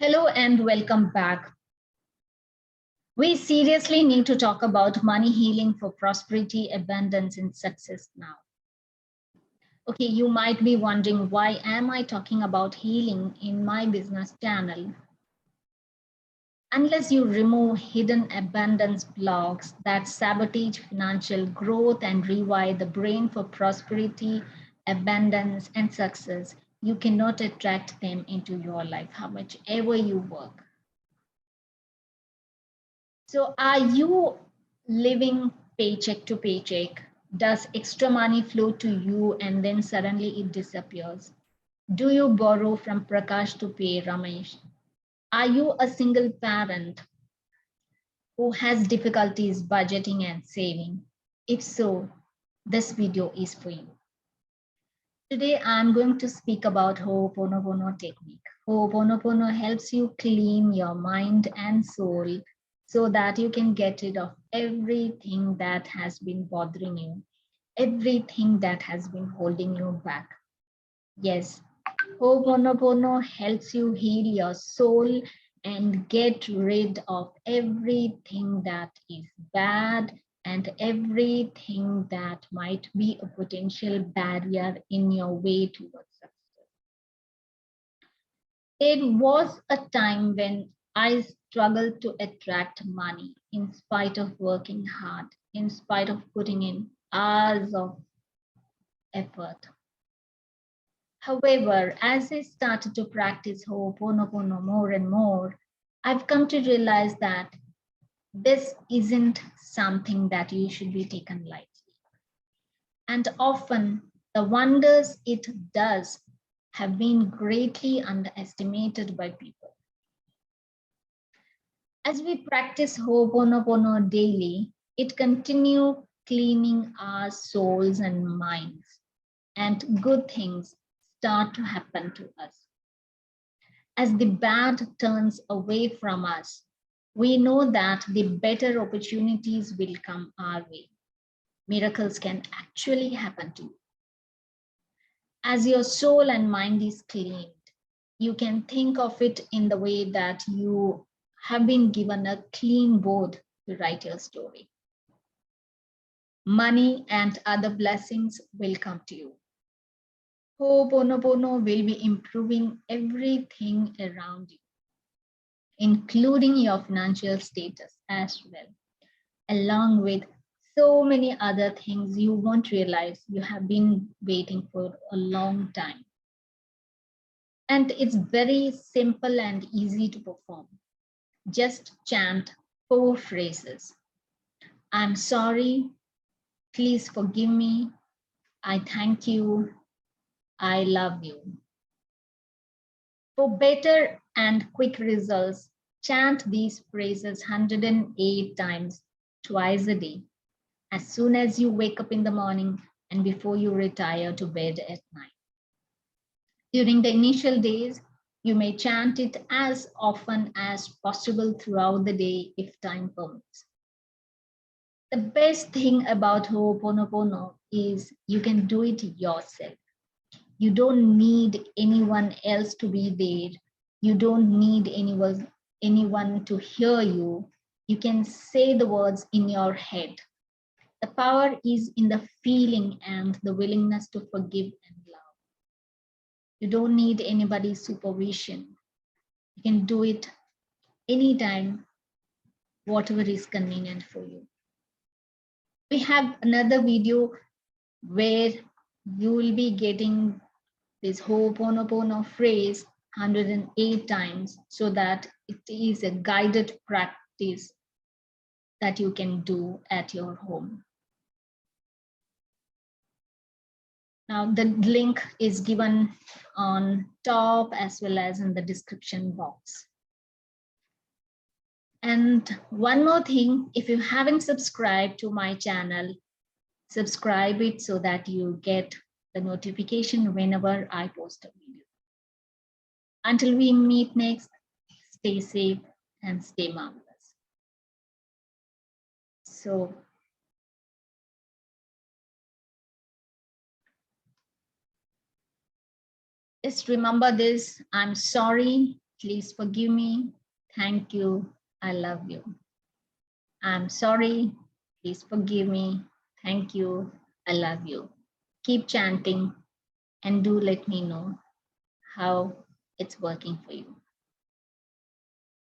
Hello and welcome back. We seriously need to talk about money healing for prosperity, abundance, and success now. Okay, you might be wondering, why am I talking about healing in my business channel? Unless you remove hidden abundance blocks that sabotage financial growth and rewire the brain for prosperity, abundance, and success, you cannot attract them into your life, how much ever you work. So are you living paycheck to paycheck? Does extra money flow to you and then suddenly it disappears? Do you borrow from Prakash to pay Ramesh? Are you a single parent who has difficulties budgeting and saving? If so, this video is for you. Today, I'm going to speak about Ho'oponopono technique. Ho'oponopono helps you clean your mind and soul so that you can get rid of everything that has been bothering you, everything that has been holding you back. Yes, Ho'oponopono helps you heal your soul and get rid of everything that is bad and everything that might be a potential barrier in your way towards success. There was a time when I struggled to attract money in spite of working hard, in spite of putting in hours of effort. However, as I started to practice Ho'oponopono more and more, I've come to realize that this isn't something that you should be taken lightly. And often the wonders it does have been greatly underestimated by people. As we practice Ho'oponopono daily, it continues cleaning our souls and minds, and good things start to happen to us. As the bad turns away from us, we know that the better opportunities will come our way. Miracles can actually happen to you. As your soul and mind is cleaned, you can think of it in the way that you have been given a clean board to write your story. Money and other blessings will come to you. Ho'oponopono will be improving everything around you, including your financial status as well, along with so many other things you won't realize you have been waiting for a long time. And it's very simple and easy to perform. Just chant 4 phrases. I'm sorry, please forgive me, I thank you, I love you. For better and quick results, chant these phrases 108 times, twice a day, as soon as you wake up in the morning and before you retire to bed at night. During the initial days, you may chant it as often as possible throughout the day if time permits. The best thing about Ho'oponopono is you can do it yourself. You don't need anyone else to be there. You don't need anyone to hear you. You can say the words in your head. The power is in the feeling and the willingness to forgive and love. You don't need anybody's supervision. You can do it anytime, whatever is convenient for you. We have another video where you will be getting this Ho'oponopono phrase 108 times so that it is a guided practice that you can do at your home. Now the link is given on top as well as in the description box. And one more thing, if you haven't subscribed to my channel, subscribe it so that you get the notification whenever I post a video. Until we meet next, stay safe and stay marvelous. So just remember this, I'm sorry, please forgive me. Thank you. I love you. I'm sorry. Please forgive me. Thank you. I love you. Keep chanting and do let me know how it's working for you.